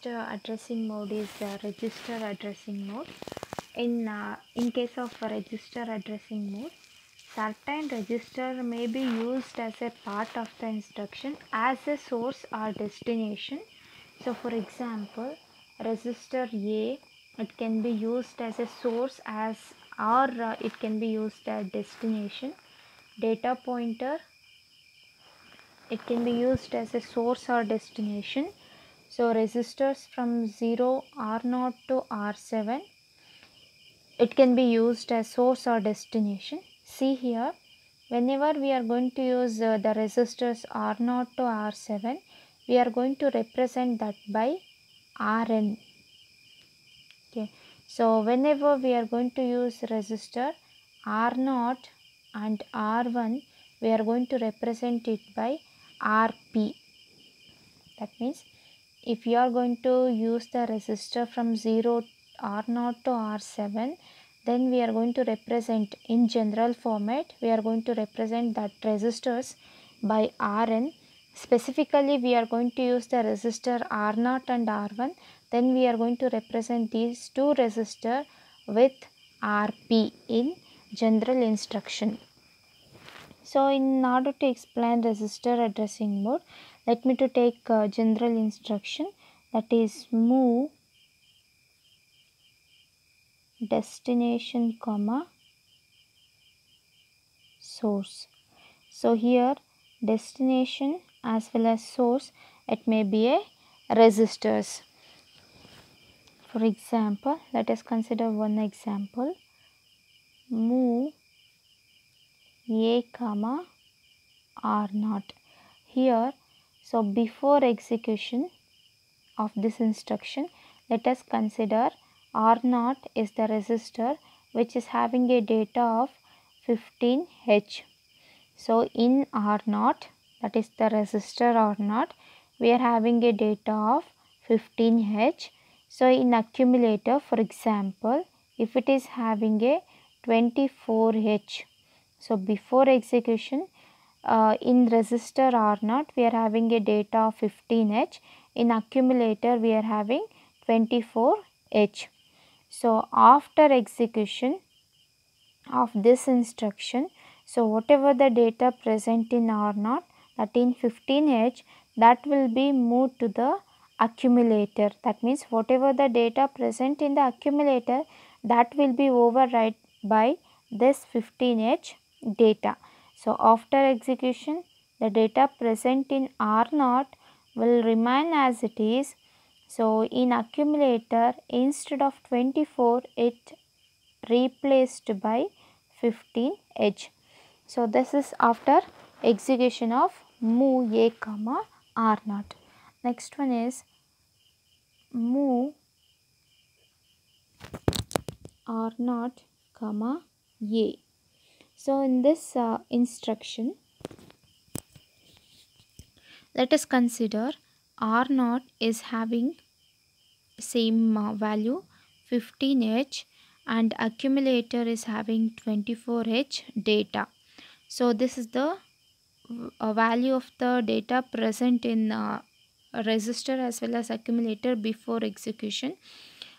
addressing mode is register addressing mode. In case of register addressing mode, certain register may be used as a part of the instruction as a source or destination. So for example, register A, it can be used as a source or it can be used as destination. Data pointer, it can be used as a source or destination. So registers from 0 R0 to R7, it can be used as source or destination. See here, whenever we are going to use the resistors R0 to R7, we are going to represent that by Rn. Okay, so whenever we are going to use resistor R0 and R1, we are going to represent it by Rp. That means if you are going to use the resistor from 0 R0 to R7, then we are going to represent in general format, we are going to represent that resistors by Rn. Specifically, we are going to use the resistor R0 and R1, then we are going to represent these two resistors with Rp in general instruction. So in order to explain resistor addressing mode, let me to take general instruction, that is move destination comma source. So here destination as well as source, it may be a resistors. For example, let us consider one example, move A comma R0. Here, so before execution of this instruction, let us consider R0 is the resistor which is having a data of 15H. So in R0, that is the resistor R0, we are having a data of 15H. So in accumulator, for example, if it is having a 24H, so before execution, in resistor R0 we are having a data of 15H, in accumulator we are having 24H. So after execution of this instruction, so whatever the data present in R0, that in 15H, that will be moved to the accumulator. That means whatever the data present in the accumulator, that will be override by this 15H data. So after execution, the data present in R0 will remain as it is. So in accumulator, instead of 24, it replaced by 15H. So this is after execution of move A comma R0. Next one is move R0 comma A. So in this instruction, let us consider R0 is having same value 15H and accumulator is having 24H data. So this is the value of the data present in resistor as well as accumulator before execution.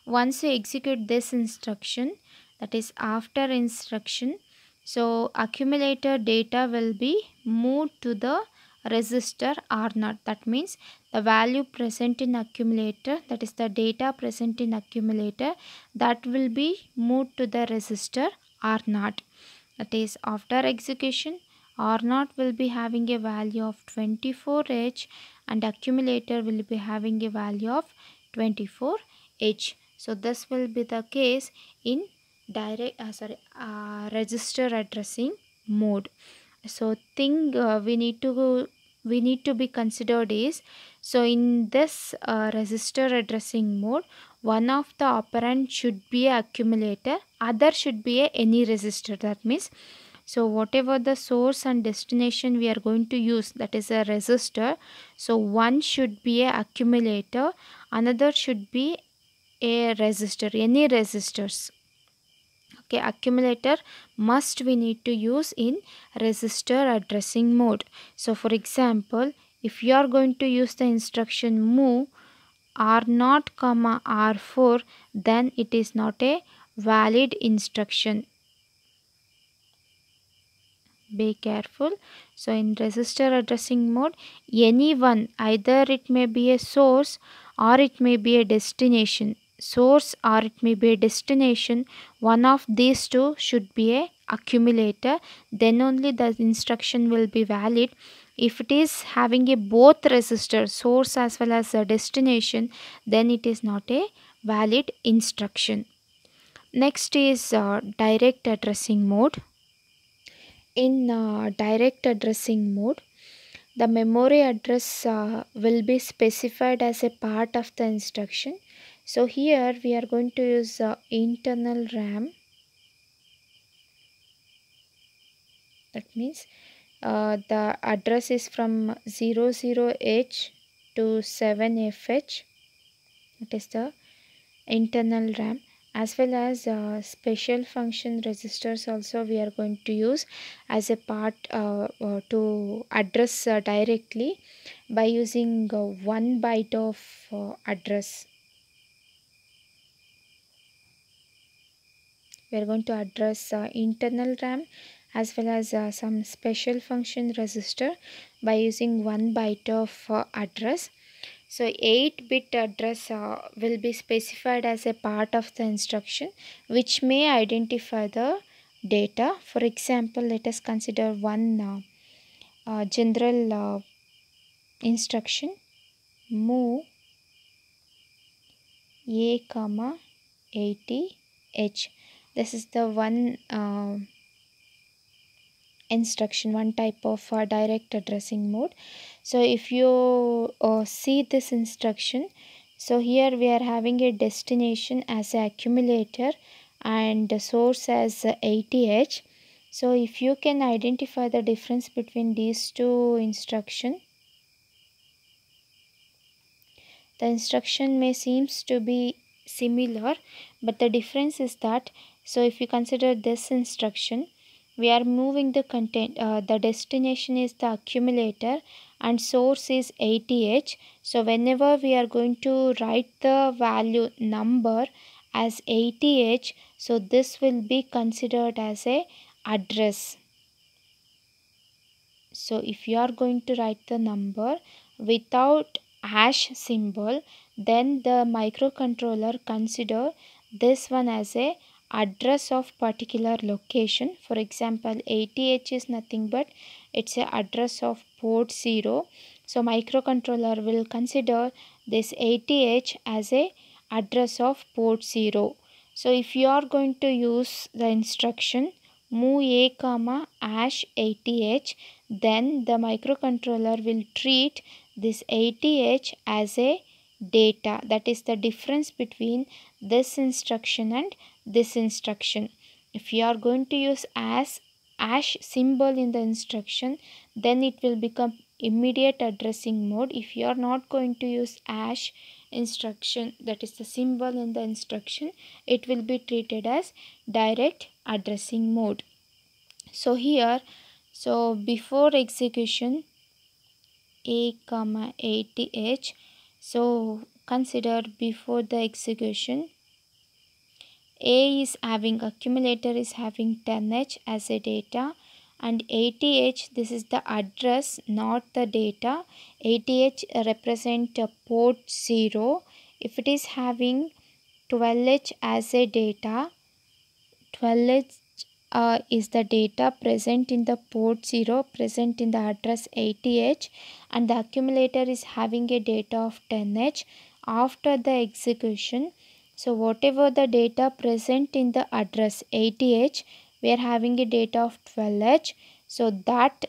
Once you execute this instruction, that is after instruction, so accumulator data will be moved to the resistor R0. That means the value present in accumulator, that is the data present in accumulator, that will be moved to the resistor R0. That is after execution, R0 will be having a value of 24H and accumulator will be having a value of 24H. So this will be the case in register addressing mode. So thing we need to be considered is, so in this register addressing mode, one of the operand should be a accumulator, other should be a any resistor. That means, so whatever the source and destination we are going to use, that is a resistor, so one should be a accumulator, another should be a resistor, any resistors. Okay, accumulator must we need to use in register addressing mode. So for example, if you are going to use the instruction move R0, R4, then it is not a valid instruction. Be careful. So in register addressing mode, any one, either it may be a source or it may be a destination. Source or it may be a destination. One of these two should be a accumulator. Then only the instruction will be valid. If it is having a both register, source as well as a destination, then it is not a valid instruction. Next is direct addressing mode. In direct addressing mode, the memory address will be specified as a part of the instruction. So here we are going to use internal RAM. That means the address is from 00H to 7FH. That is the internal RAM, as well as special function registers also we are going to use as a part to address directly by using 1 byte of address. We are going to address internal RAM as well as some special function register by using 1 byte of address. So 8-bit address will be specified as a part of the instruction which may identify the data. For example, let us consider one general instruction, move A, 80H. This is the one instruction, one type of direct addressing mode. So if you see this instruction, so here we are having a destination as an accumulator and the source as 80H. So if you can identify the difference between these two instructions, the instruction may seems to be similar, but the difference is that, so if you consider this instruction, we are moving the content, the destination is the accumulator and source is 80H. So whenever we are going to write the value number as 80H, so this will be considered as a address. So if you are going to write the number without hash symbol, then the microcontroller consider this one as a address of particular location. For example, 80H is nothing but it's a address of port 0. So microcontroller will consider this 80H as a address of port 0. So if you are going to use the instruction move A, hash 80H, then the microcontroller will treat this 80H as a data. That is the difference between this instruction and this instruction. If you are going to use as hash symbol in the instruction, then it will become immediate addressing mode. If you are not going to use hash instruction, that is the symbol in the instruction, it will be treated as direct addressing mode. So here, so before execution A, 80H, so consider before the execution A is having accumulator is having 10H as a data and 80H, this is the address, not the data. 80H represent port 0. If it is having 12H as a data, 12H is the data present in the port 0, present in the address 80H, and the accumulator is having a data of 10H. After the execution, so whatever the data present in the address 80H, we are having a data of 12H. So that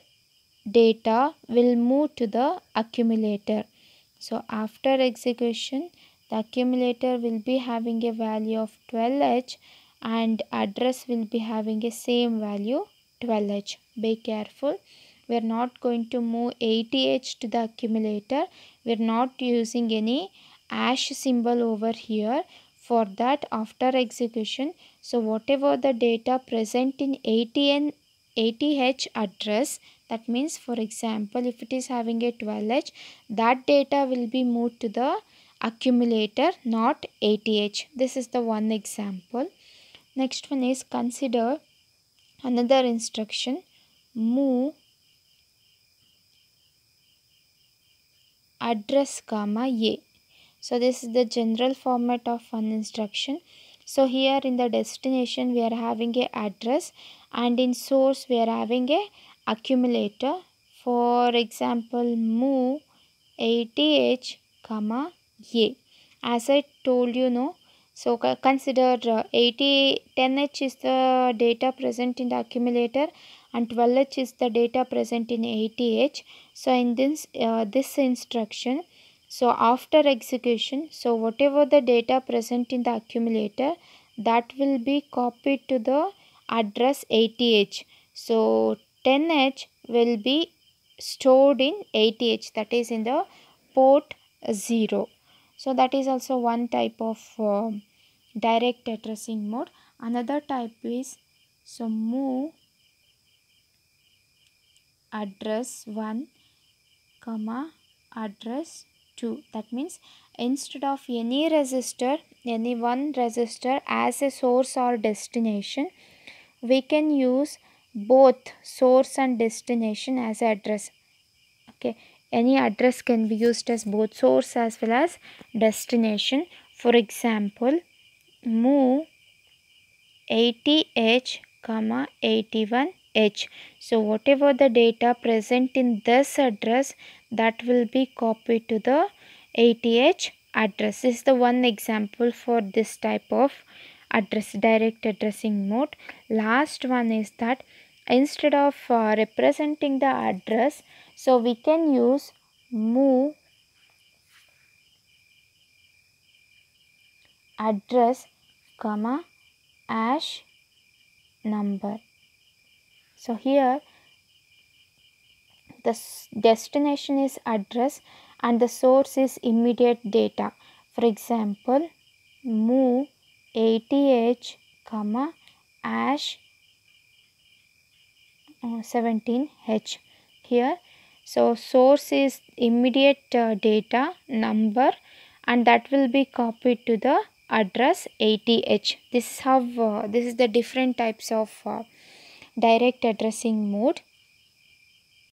data will move to the accumulator. So after execution, the accumulator will be having a value of 12H and address will be having a same value 12H. Be careful. We are not going to move 80H to the accumulator. We are not using any hash symbol over here. For that, after execution, so whatever the data present in 80H address, that means for example if it is having a 12H, that data will be moved to the accumulator, not ATH. This is the one example. Next one is consider another instruction, move address comma A. So this is the general format of one instruction. So here in the destination we are having a address, and in source we are having a accumulator. For example, move ATH comma A. As I told you, no. So consider 10H is the data present in the accumulator and 12H is the data present in ATH. So in this instruction, so after execution, so whatever the data present in the accumulator, that will be copied to the address ATH. So 10H will be stored in ATH, that is in the port 0. So that is also one type of direct addressing mode. Another type is, so move address 1 comma address 2. That means instead of any one register as a source or destination, we can use both source and destination as address. Okay, any address can be used as both source as well as destination. For example, move 80H comma 81H. So whatever the data present in this address, that will be copied to the ATH address. This is the one example for this type of address, direct addressing mode. Last one is that instead of representing the address, so we can use move address comma hash number. So here the destination is address and the source is immediate data. For example, move ATH comma hash 17H. Here, so source is immediate data number, and that will be copied to the address ATH. This is how this is the different types of direct addressing mode.